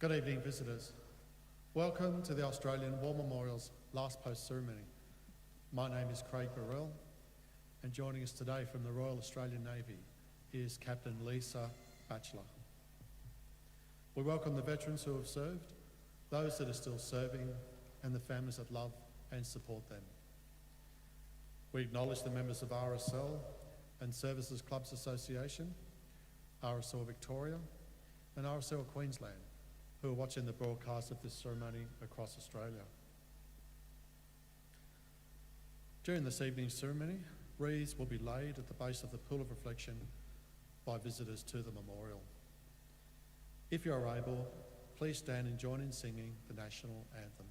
Good evening, visitors. Welcome to the Australian War Memorial's last post ceremony. My name is Craig Burrell, and joining us today from the Royal Australian Navy is Captain Lisa Batchelor. We welcome the veterans who have served, those that are still serving, and the families that love and support them. We acknowledge the members of RSL and Services Clubs Association, RSL Victoria, and RSL Queensland, who are watching the broadcast of this ceremony across Australia. During this evening's ceremony, wreaths will be laid at the base of the Pool of Reflection by visitors to the memorial. If you are able, please stand and join in singing the national anthem.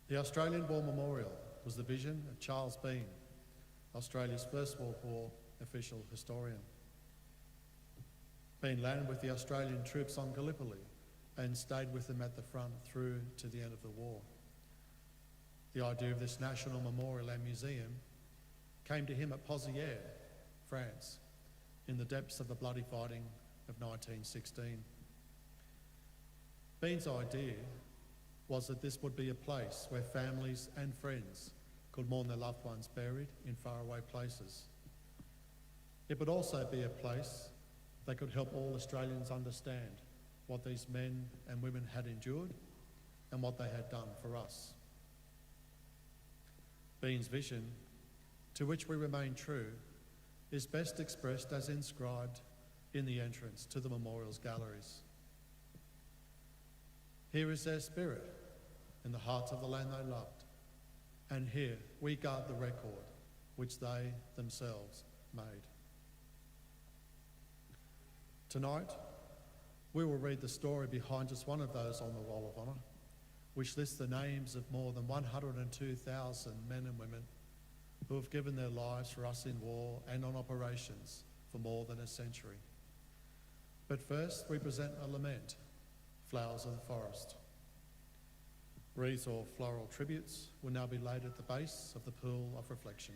The Australian War Memorial was the vision of Charles Bean, Australia's First World War official historian. Bean landed with the Australian troops on Gallipoli and stayed with them at the front through to the end of the war. The idea of this national memorial and museum came to him at Pozières, France, in the depths of the bloody fighting of 1916. Bean's idea was that this would be a place where families and friends could mourn their loved ones buried in faraway places. It would also be a place that could help all Australians understand what these men and women had endured and what they had done for us. Bean's vision, to which we remain true, is best expressed as inscribed in the entrance to the memorial's galleries. Here is their spirit in the hearts of the land they loved, and here we guard the record which they themselves made. Tonight, we will read the story behind just one of those on the Roll of Honour, which lists the names of more than 102,000 men and women who have given their lives for us in war and on operations for more than a century. But first, we present a lament, Flowers of the Forest. Wreaths or floral tributes will now be laid at the base of the Pool of Reflection.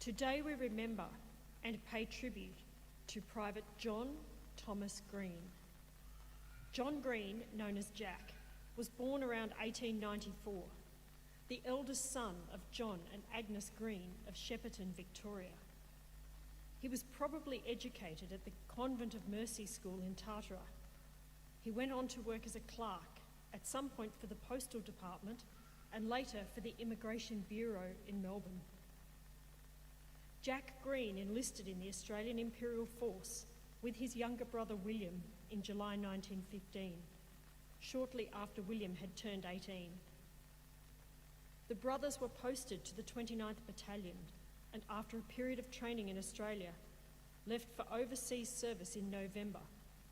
Today we remember and pay tribute to Private John Thomas Green. John Green, known as Jack, was born around 1894, the eldest son of John and Agnes Green of Shepparton, Victoria. He was probably educated at the Convent of Mercy School in Tartara. He went on to work as a clerk, at some point for the Postal Department and later for the Immigration Bureau in Melbourne. Jack Green enlisted in the Australian Imperial Force with his younger brother William in July 1915, shortly after William had turned 18. The brothers were posted to the 29th Battalion and after a period of training in Australia, left for overseas service in November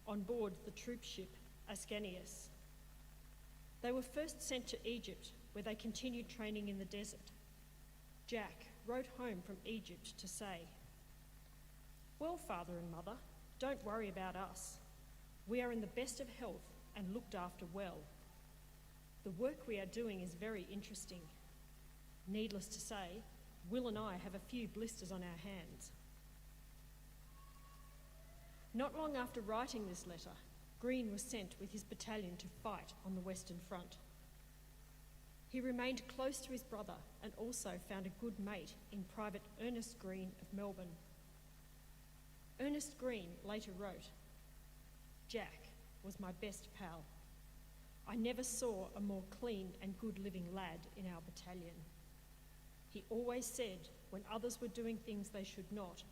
on board the troop ship Ascanius. They were first sent to Egypt, where they continued training in the desert. Jack wrote home from Egypt to say, "Well, Father and Mother, don't worry about us. We are in the best of health and looked after well. The work we are doing is very interesting. Needless to say, Will and I have a few blisters on our hands." Not long after writing this letter, Green was sent with his battalion to fight on the Western Front. He remained close to his brother and also found a good mate in Private Ernest Green of Melbourne. Ernest Green later wrote, "Jack was my best pal. I never saw a more clean and good-living lad in our battalion. He always said, when others were doing things they should not,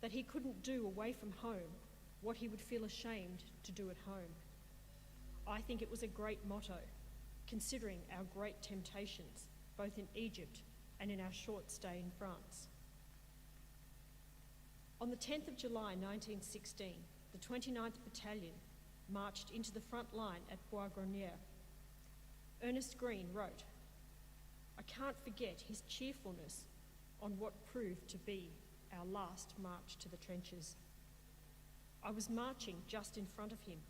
that he couldn't do away from home what he would feel ashamed to do at home. I think it was a great motto, considering our great temptations, both in Egypt and in our short stay in France." On the 10th of July 1916, the 29th Battalion marched into the front line at Bois-Grenier. Ernest Green wrote, "I can't forget his cheerfulness on what proved to be our last march to the trenches. I was marching just in front of him.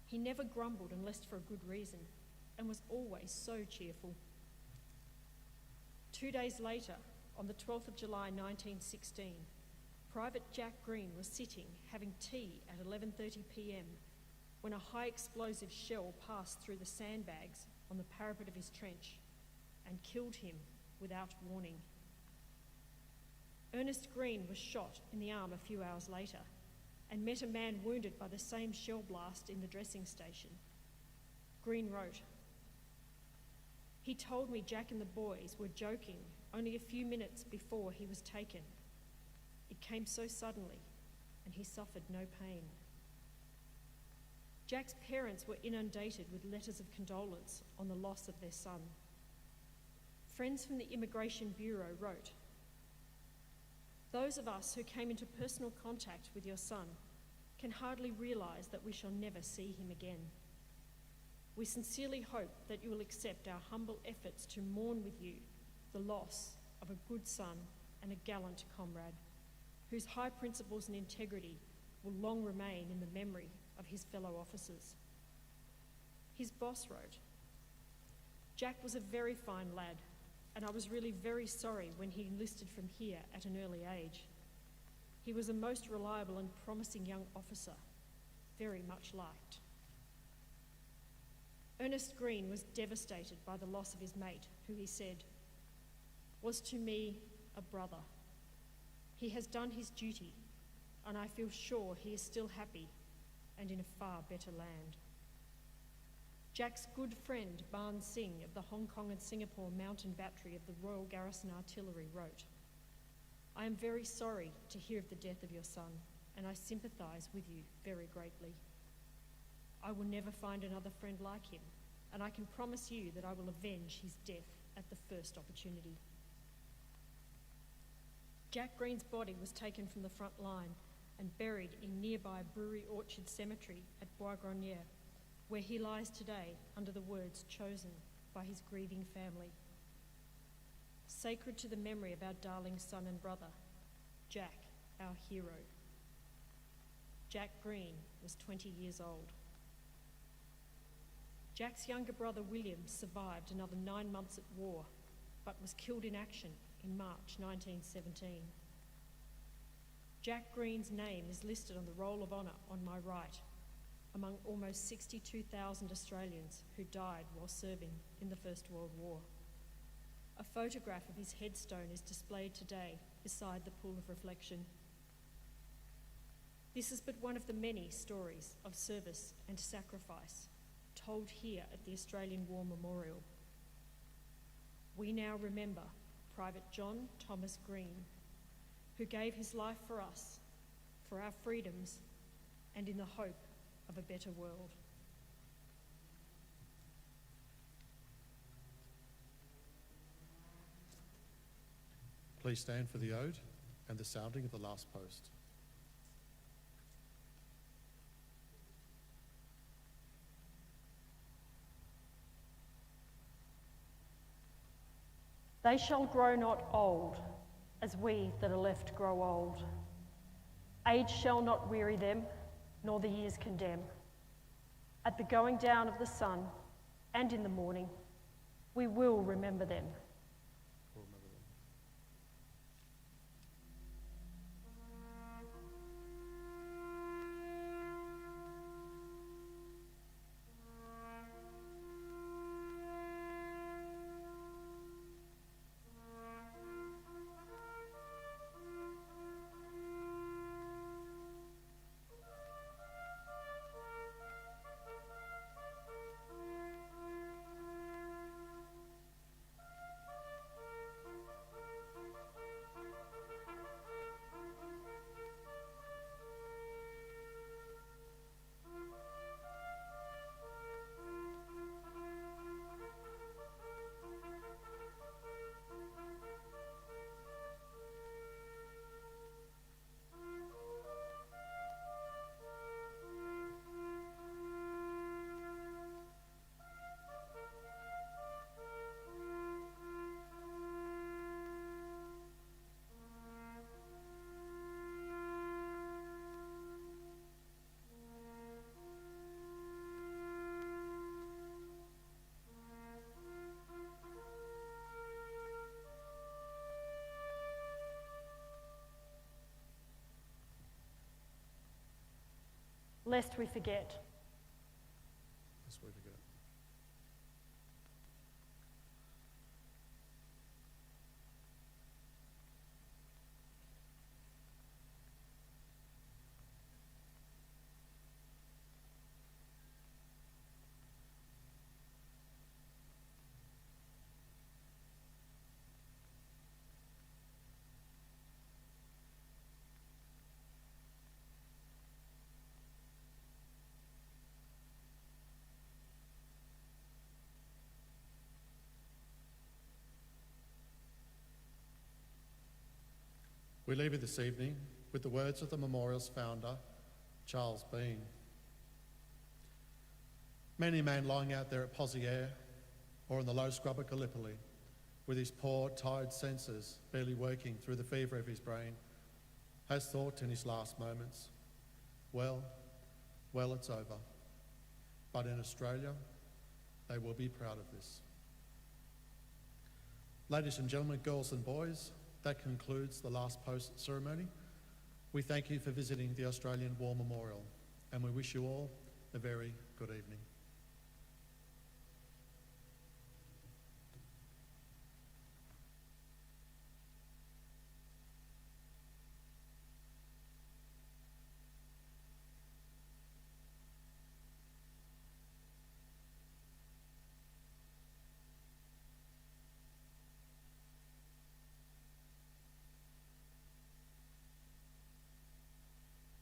He never grumbled unless for a good reason, and was always so cheerful." 2 days later, on the 12th of July 1916, Private Jack Green was sitting having tea at 11:30 p.m. when a high explosive shell passed through the sandbags on the parapet of his trench and killed him without warning. Ernest Green was shot in the arm a few hours later and met a man wounded by the same shell blast in the dressing station. Green wrote, "He told me Jack and the boys were joking only a few minutes before he was taken. It came so suddenly, and he suffered no pain." Jack's parents were inundated with letters of condolence on the loss of their son. Friends from the Immigration Bureau wrote, "Those of us who came into personal contact with your son can hardly realise that we shall never see him again. We sincerely hope that you will accept our humble efforts to mourn with you the loss of a good son and a gallant comrade, whose high principles and integrity will long remain in the memory of his fellow officers." His boss wrote, "Jack was a very fine lad, and I was really very sorry when he enlisted from here at an early age. He was a most reliable and promising young officer, very much liked." Ernest Green was devastated by the loss of his mate, who he said, "Was to me a brother. He has done his duty, and I feel sure he is still happy and in a far better land." Jack's good friend Barn Singh of the Hong Kong and Singapore Mountain Battery of the Royal Garrison Artillery wrote, "I am very sorry to hear of the death of your son, and I sympathise with you very greatly. I will never find another friend like him, and I can promise you that I will avenge his death at the first opportunity." Jack Green's body was taken from the front line and buried in nearby Brewery Orchard Cemetery at Bois-Grenier, where he lies today under the words chosen by his grieving family. Sacred to the memory of our darling son and brother, Jack, our hero. Jack Green was 20 years old. Jack's younger brother William survived another 9 months at war, but was killed in action in March 1917. Jack Green's name is listed on the Roll of Honour on my right, among almost 62,000 Australians who died while serving in the First World War. A photograph of his headstone is displayed today beside the pool of reflection. This is but one of the many stories of service and sacrifice told here at the Australian War Memorial. We now remember Private John Thomas Green, who gave his life for us, for our freedoms, and in the hope of a better world. Please stand for the ode and the sounding of the last post. They shall grow not old, as we that are left grow old. Age shall not weary them, nor the years condemn. At the going down of the sun, and in the morning, we will remember them. Lest we forget. Lest we forget. We leave you this evening with the words of the memorial's founder, Charles Bean. Many a man lying out there at Poziere or in the low scrub at Gallipoli, with his poor, tired senses barely working through the fever of his brain, has thought in his last moments, well, it's over. But in Australia, they will be proud of this. Ladies and gentlemen, girls and boys, that concludes the last post ceremony. We thank you for visiting the Australian War Memorial, and we wish you all a very good evening.